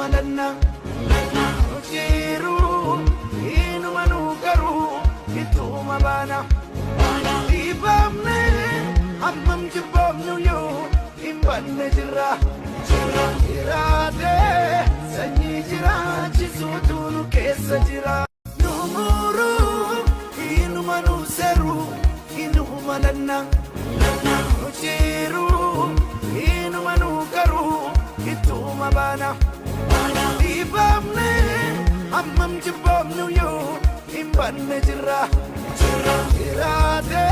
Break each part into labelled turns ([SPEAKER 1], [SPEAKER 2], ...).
[SPEAKER 1] malanna jiru inuma nugaru ituma bana ibamne hammam jibbamnu yo imbanne jira jirade sanyi jira jisutunu kessa jira numuru inuma nuseru inuma lanna jiru inuma nugaru ituma bana ibamne hammam jibbamnu yo imbanne jira jirade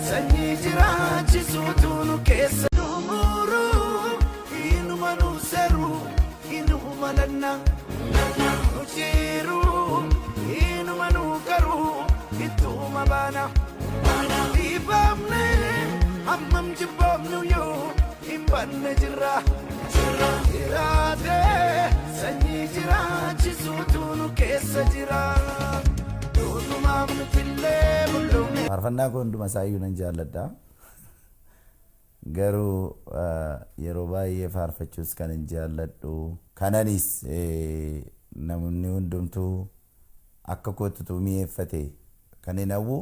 [SPEAKER 1] sanyi jira jisutunu kessa numuru inuma nuseru inuma lanna jiru inuma nugaru ituma bana ibamne hammam jibbamnu yo imbanne jira jirade sanyi jira jisutunu kessa jira dunumam fille mulumne
[SPEAKER 2] Farfannaa kun hunduma isaayyuu nan jaalladha. Garuu yeroo baay'ee faarfachuus kan hin jaalladhu. Kananis namni hundumtuu akka kootutu mi'eeffate kan hin hawwu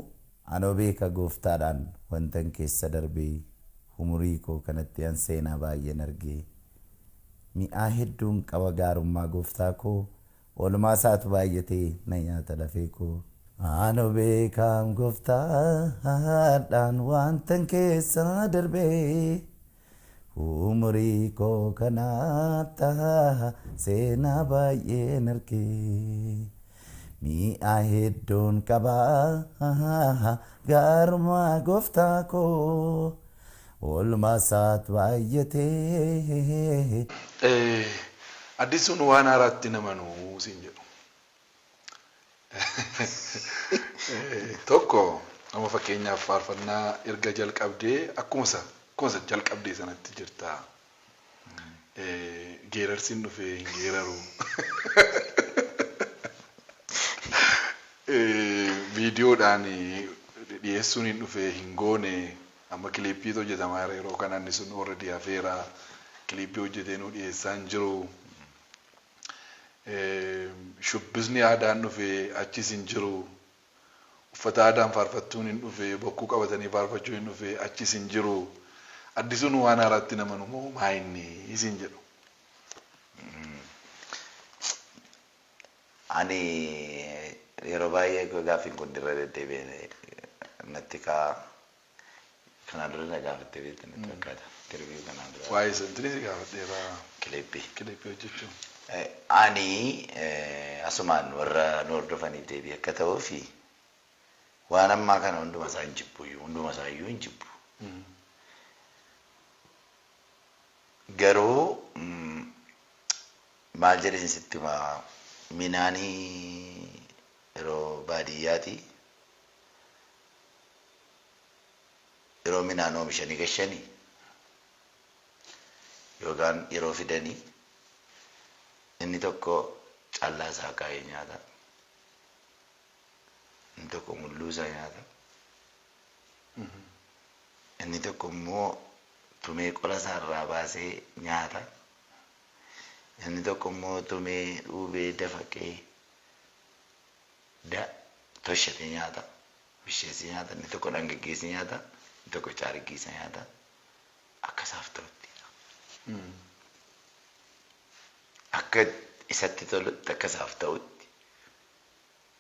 [SPEAKER 2] anoo beeka gooftaadhaan wantan keessa darbee umurii koo kanatti an seenaa baay'een argee mi'aa hedduun qaba gaarummaa gooftaa koo oolmaa isaatu baay'atee na nyaata lafee koo. Ano beekam gooftaadhaan wantan keessa darbee umurii koo kanaatti seenaa baay'een argee mi'aa hedduun qaba gaarummaa gooftaa koo oolmaa isaatu baay'atee.
[SPEAKER 3] Addisuun waan haaraatti namanuu siin jedhu. Tokko nama fakkeenyaaf faarfannaa erga jalqabdee akkuma jalqabdee sanatti jirta. Geerarsiin dhufee hin geeraru. Viidiyoodhaan dhiyeessuun hin dhufee hin goone amma kiliippiitu hojjetamaa yeroo kana inni sun already hafeera. Kiliippii hojjetee nu dhiyeessaa hin jiru. Shubbisni aadaan dhufee achis hin jiru. Uffata aadaan faarfattuun hin dhufee bokkuu qabatanii faarfachuu hin dhufee achis hin jiru. Addisuun waan haaraatti namanu moo maa inni isin jedhu.
[SPEAKER 4] Ani yeroo baay'ee gaaffiin kun dirra deddeebi'ee natti kaa kanaan dura na gaafattee beektan natti fakkaata. Kirbii kanaan dura.
[SPEAKER 3] Waa'ee santinis gaafadheera.
[SPEAKER 4] Kiliippii.
[SPEAKER 3] Kiliippii hojjechuun.
[SPEAKER 4] Ani asumaan warra nu hordofanii deebii akka ta'uufi waan ammaa kana hunduma isaa hin jibbu hunduma isaa iyyuu hin jibbu. Garuu maal jedhin sitti minaanii yeroo baadiyyaati yeroo minaan oomishanii gashanii yookaan yeroo fidanii inni tokko callaa isaa kaa'ee nyaata. Inni tokko mulluu isaa nyaata. Inni tokko immoo tumee qola isaa irraa baasee nyaata. Inni tokko immoo tumee dhuubee dafaqee toshatee nyaata. Bisheessee nyaata. Inni tokko dhangaggeessee nyaata. Inni tokko caariggiisa nyaata. Akka isaaf ta'utti. Akka isatti tolutti akka isaaf ta'utti.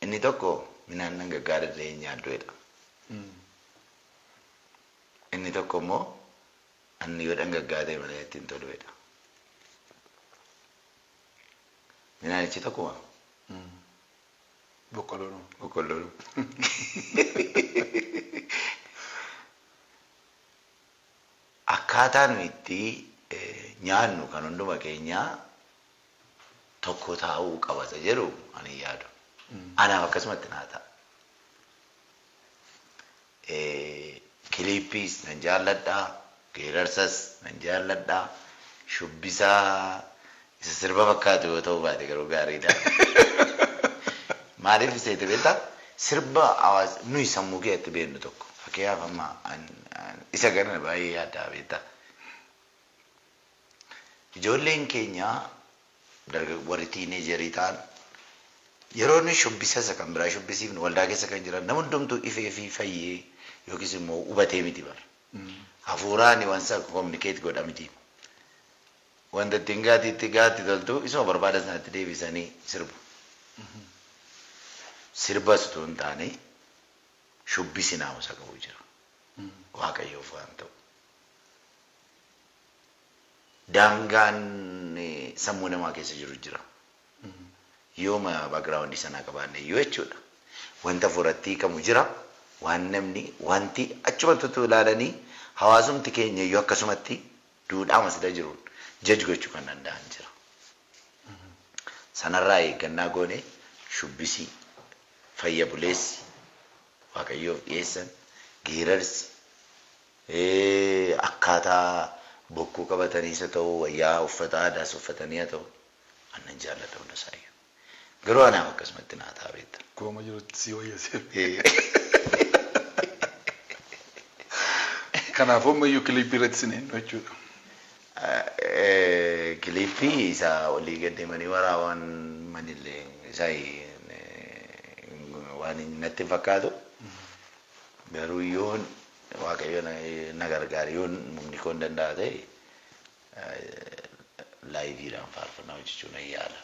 [SPEAKER 4] Inni tokko minaan dhangaggaadhaa hin nyaadduudha. Inni tokko immoo anni yoo dhangaggaatee malee ittiin toluudha. Minaanichi tokkuma.
[SPEAKER 3] Boqqolloo.
[SPEAKER 4] Boqqolloo. Akkaataan itti nyaannu kan hunduma keenyaa tokko ta'uu qabata jedhu ani yaadu. Anaaf akkasumatti naa ta'a. Kiliippiis nan jaalladhaa, geerarsas nan jaalladhaa, shubbisaa isa sirba fakkaatu yoo ta'u baate garuu gaariidha. Maaliif iseeti beektaa? Sirba hawaasa nuyi sammuu keessatti beeknu tokko fakkeenyaaf amma isa gara baay'ee yaaddaa beektaa. Ijoolleen keenya warri tiineejarii ta'an yeroo inni shubbisa isa kan biraa shubbisiifnu waldaa keessa kan jiran nama hundumtuu ifee fi fayyee yookiis immoo hubatee miti bara. Hafuuraan waan isaa kominikeet godha miti. Wanta ittiin gaatti toltu isuma barbaada sanatti deebisanii sirbu. Sirbas utuu hin taane shubbisi naamusa qabu jira. Waaqayyoof waan ta'u. Daangaan sammuu namaa keessa jiru jira. Yooma background sanaa qabaanne yoo jechuudha. Wanta furatti kamu jira. Waan namni wanti achumatti ilaalanii hawaasumti keenya yoo akkasumatti duudhaama sida jiruun jajju gochuu kan danda'an jira. Sanarraa eeggannaa goone shubbisii fayya buleessi waaqayyoof dhiyeessan geerarsi akkaataa bokkuu qabatanii isa ta'u wayyaa uffata aadaas uffatanii haa ta'u annan jaallata hunda isaayyuu. Garuu anaaf akkasumatti naa ta'a beekta.
[SPEAKER 3] Kooma jirutti si wayyaseef. Kanaaf ammayyuu kiliippii irratti sin eenyu jechuudha.
[SPEAKER 4] Kiliippii isaa olii gaddeemanii waraabaan manillee isaa waan natti fakkaatu garuu yoon waaqayyo na gargaare yoon mumni koon danda'a ta'e laayiviidhaan faarfannaa hojjechuu nan yaala.